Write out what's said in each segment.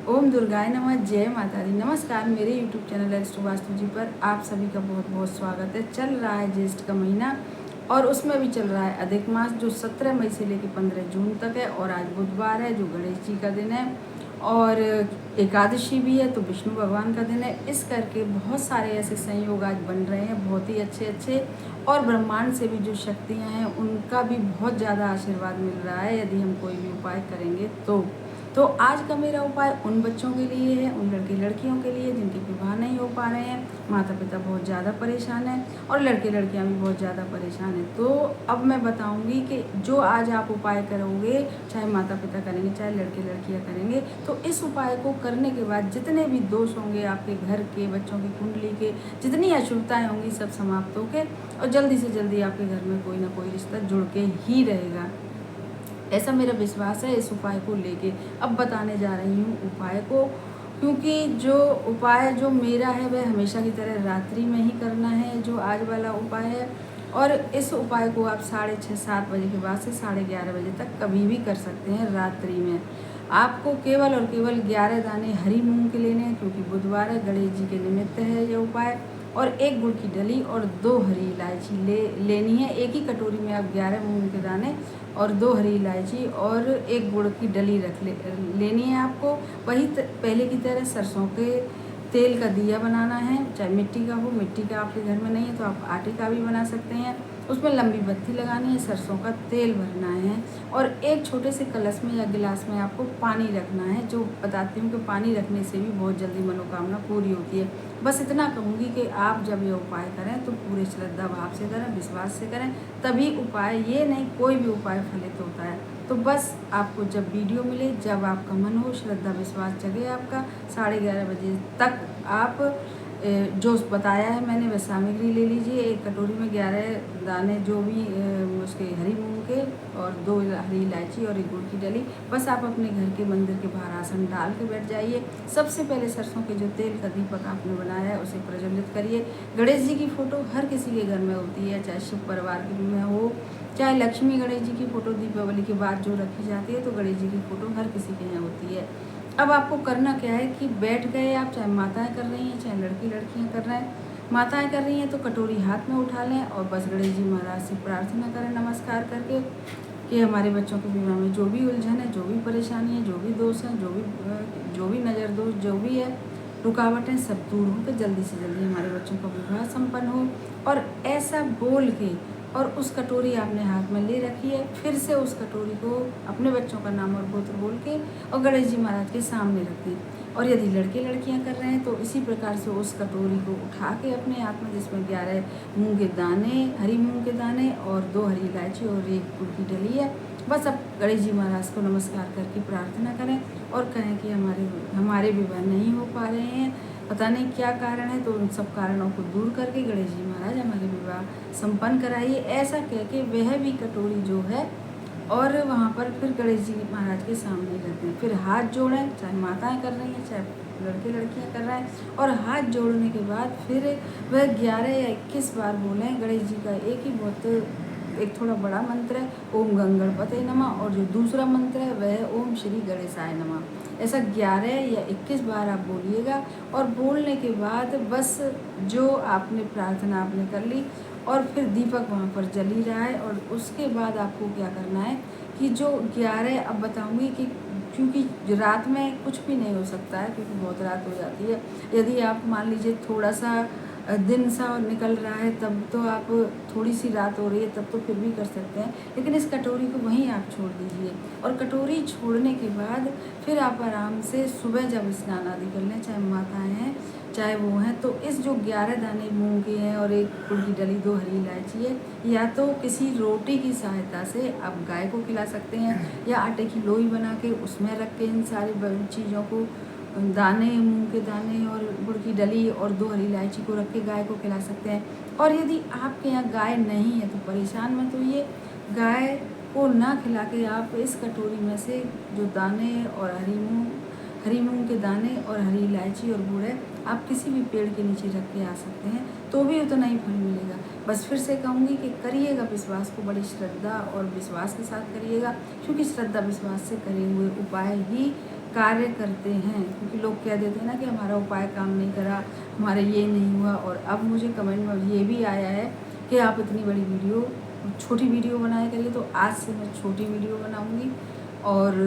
ओम दुर्गाय नमः। जय माता दी। नमस्कार, मेरे यूट्यूब चैनल एस्ट्रो वास्तु जी पर आप सभी का बहुत बहुत स्वागत है। चल रहा है ज्येष्ठ का महीना और उसमें भी चल रहा है अधिक मास, जो 17 मई से लेकर 15 जून तक है। और आज बुधवार है, जो गणेश जी का दिन है, और एकादशी भी है, तो विष्णु भगवान का दिन है। इस करके बहुत सारे ऐसे संयोग आज बन रहे हैं, बहुत ही अच्छे अच्छे। और ब्रह्मांड से भी जो शक्तियाँ हैं, उनका भी बहुत ज़्यादा आशीर्वाद मिल रहा है यदि हम कोई भी उपाय करेंगे तो आज का मेरा उपाय उन बच्चों के लिए है, उन लड़के लड़कियों के लिए जिनके विवाह नहीं हो पा रहे हैं, माता पिता बहुत ज़्यादा परेशान हैं और लड़के लड़कियां भी बहुत ज़्यादा परेशान हैं। तो अब मैं बताऊंगी कि जो आज आप उपाय करोगे, चाहे माता पिता करेंगे चाहे लड़के लड़कियां करेंगे, तो इस उपाय को करने के बाद जितने भी दोष होंगे आपके घर के, बच्चों की कुंडली के, जितनी अशुभताएँ होंगी सब समाप्त होके और जल्दी से जल्दी आपके घर में कोई ना कोई रिश्ता जुड़ के ही रहेगा। ऐसा मेरा विश्वास है इस उपाय को लेके। अब बताने जा रही हूँ उपाय को, क्योंकि जो उपाय जो मेरा है वह हमेशा की तरह रात्रि में ही करना है, जो आज वाला उपाय है। और इस उपाय को आप 6:30-7 बजे के बाद से 11:30 बजे तक कभी भी कर सकते हैं रात्रि में। आपको केवल और केवल 11 दाने हरी मूंग के लेने हैं, क्योंकि बुधवार है, गणेश जी के निमित्त है ये उपाय। और 1 गुड़ की डली और 2 हरी इलायची लेनी है। एक ही कटोरी में आप 11 मूंग के दाने और 2 हरी इलायची और 1 गुड़ की डली लेनी है आपको। वही पहले की तरह सरसों के तेल का दिया बनाना है, चाहे मिट्टी का हो। मिट्टी का आपके घर में नहीं है तो आप आटे का भी बना सकते हैं। उसमें लंबी बत्ती लगानी है, सरसों का तेल भरना है और एक छोटे से कलश में या गिलास में आपको पानी रखना है। जो बताती हूँ कि पानी रखने से भी बहुत जल्दी मनोकामना पूरी होती है। बस इतना कहूँगी कि आप जब ये उपाय करें तो पूरे श्रद्धा भाव से करें, विश्वास से करें, तभी उपाय, ये नहीं कोई भी उपाय फलित होता है। तो बस आपको जब वीडियो मिले, जब आपका मन हो, श्रद्धा विश्वास जगे आपका, 11:30 बजे तक आप जो बताया है मैंने वह सामग्री ले लीजिए। 1 कटोरी में 11 दाने जो भी उसके हरी मूंग के और 2 हरी इलायची और 1 गुड़ की डली। बस आप अपने घर के मंदिर के बाहर आसन डाल के बैठ जाइए। सबसे पहले सरसों के जो तेल का दीपक आपने बनाया है उसे प्रज्वलित करिए। गणेश जी की फोटो हर किसी के घर में होती है, चाहे शिव परिवार के में हो, चाहे लक्ष्मी गणेश जी की फोटो दीपावली के बाद जो रखी जाती है, तो गणेश जी की फोटो हर किसी के यहाँ होती है। अब आपको करना क्या है कि बैठ गए आप, चाहे माताएं कर रही हैं चाहे लड़की लड़कियां कर रहे हैं। माताएं कर रही हैं तो कटोरी हाथ में उठा लें और बस गणेश जी महाराज से प्रार्थना करें नमस्कार करके कि हमारे बच्चों के विवाह में जो भी उलझन है, जो भी परेशानी है, जो भी दोष है, जो भी नज़र दोष जो भी है, रुकावटें सब दूर हो के जल्दी से जल्दी हमारे बच्चों का विवाह संपन्न हो। और ऐसा बोल के, और उस कटोरी आपने हाथ में ले रखी है, फिर से उस कटोरी को अपने बच्चों का नाम और गोत्र बोल के और गणेश जी महाराज के सामने रख दें। और यदि लड़के लड़कियां कर रहे हैं तो इसी प्रकार से उस कटोरी को उठा के अपने हाथ में, जिसमें 11 मूंग के दाने, हरी मूंग के दाने और 2 हरी इलायची और 1 गुड़ की डली है, बस अब गणेश जी महाराज को नमस्कार करके प्रार्थना करें और कहें कि हमारे विवाह नहीं हो पा रहे हैं, पता नहीं क्या कारण है, तो उन सब कारणों को दूर करके गणेश जी महाराज हमारे विवाह संपन्न कराइए। ऐसा कह के वह भी कटोरी जो है और वहाँ पर फिर गणेश जी महाराज के सामने रख दें। फिर हाथ जोड़ें, चाहे माताएं कर रही हैं चाहे लड़के लड़कियां कर रहे हैं, और हाथ जोड़ने के बाद फिर वह 11 या 21 बार बोलें गणेश जी का। एक ही बहुत एक थोड़ा बड़ा मंत्र है, ओम गंगणपते नमः, और जो दूसरा मंत्र है वह है ओम श्री गणेशाय नमः। ऐसा 11 या 21 बार आप बोलिएगा। और बोलने के बाद बस जो आपने प्रार्थना आपने कर ली और फिर दीपक वहाँ पर जल ही रहा है। और उसके बाद आपको क्या करना है कि जो 11, अब बताऊंगी कि क्योंकि रात में कुछ भी नहीं हो सकता है, क्योंकि बहुत रात हो जाती है। यदि आप मान लीजिए थोड़ा सा दिन सा निकल रहा है तब तो आप, थोड़ी सी रात हो रही है तब तो फिर भी कर सकते हैं, लेकिन इस कटोरी को वहीं आप छोड़ दीजिए। और कटोरी छोड़ने के बाद फिर आप आराम से सुबह जब स्नान आदि कर लें, चाहे माताएं हैं चाहे वो हैं, तो इस जो 11 दाने मूंग के हैं और 1 गुड़ की डली, 2 हरी इलायची है, या तो किसी रोटी की सहायता से आप गाय को खिला सकते हैं, या आटे की लोई बना के उसमें रख के इन सारी चीज़ों को, दाने, मूंग के दाने और गुड़ की डली और 2 हरी इलायची को रख के गाय को खिला सकते हैं। और यदि आपके यहाँ गाय नहीं है तो परेशान मत होइए, गाय को ना खिला के आप इस कटोरी में से जो दाने और हरी मूंग के दाने और हरी इलायची और गुड़ है, आप किसी भी पेड़ के नीचे रख के आ सकते हैं, तो भी उतना ही फल मिलेगा। बस फिर से कहूँगी कि करिएगा विश्वास को, बड़ी श्रद्धा और विश्वास के साथ करिएगा, क्योंकि श्रद्धा विश्वास से करे हुए उपाय ही कार्य करते हैं। क्योंकि लोग कह देते हैं ना कि हमारा उपाय काम नहीं करा, हमारे ये नहीं हुआ। और अब मुझे कमेंट में ये भी आया है कि आप इतनी बड़ी वीडियो छोटी वीडियो बनाया करिए, तो आज से मैं छोटी वीडियो बनाऊंगी। और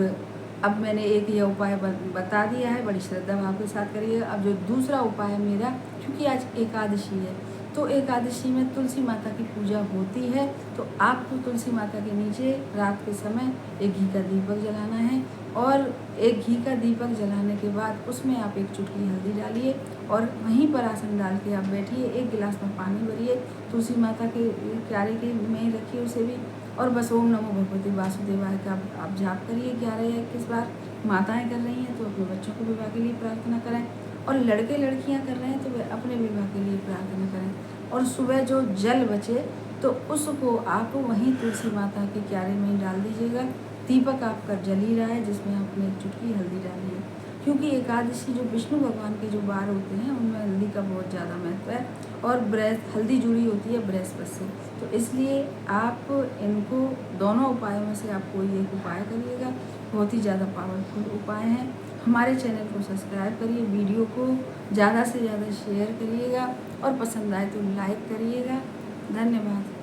अब मैंने एक ये उपाय बता दिया है, बड़ी श्रद्धा भाव के साथ करिएगा। अब जो दूसरा उपाय है मेरा, क्योंकि आज एकादशी है, तो एकादशी में तुलसी माता की पूजा होती है, तो आपको तुलसी माता के नीचे रात के समय एक घी का दीपक जलाना है। और एक घी का दीपक जलाने के बाद उसमें आप एक चुटकी हल्दी डालिए और वहीं पर आसन डाल के आप बैठिए। एक गिलास में पानी भरिए, तुलसी माता के क्यारे के में ही रखिए उसे भी, और बस ओम नमो भगवते वासुदेवाय का आप जाप करिए 11 या 21 बार। माताएँ कर रही हैं तो अपने बच्चों को विवाह के लिए प्रार्थना करें, और लड़के लड़कियां कर रहे हैं तो वे अपने विवाह के लिए प्रार्थना करें। और सुबह जो जल बचे तो उसको आप वहीं तुलसी माता के क्यारे में ही डाल दीजिएगा। दीपक आपका जल ही रहा है, जिसमें आपने एक चुटकी हल्दी डाली है। क्योंकि एकादशी जो विष्णु भगवान के जो वार होते हैं उनमें हल्दी का बहुत ज़्यादा महत्व है, और हल्दी जुड़ी होती है बृहस्पति से। तो इसलिए आप इनको दोनों उपायों में से आप कोई एक उपाय करिएगा, बहुत ही ज़्यादा पावरफुल उपाय हैं। हमारे चैनल को सब्सक्राइब करिए, वीडियो को ज़्यादा से ज़्यादा शेयर करिएगा, और पसंद आए तो लाइक करिएगा। धन्यवाद।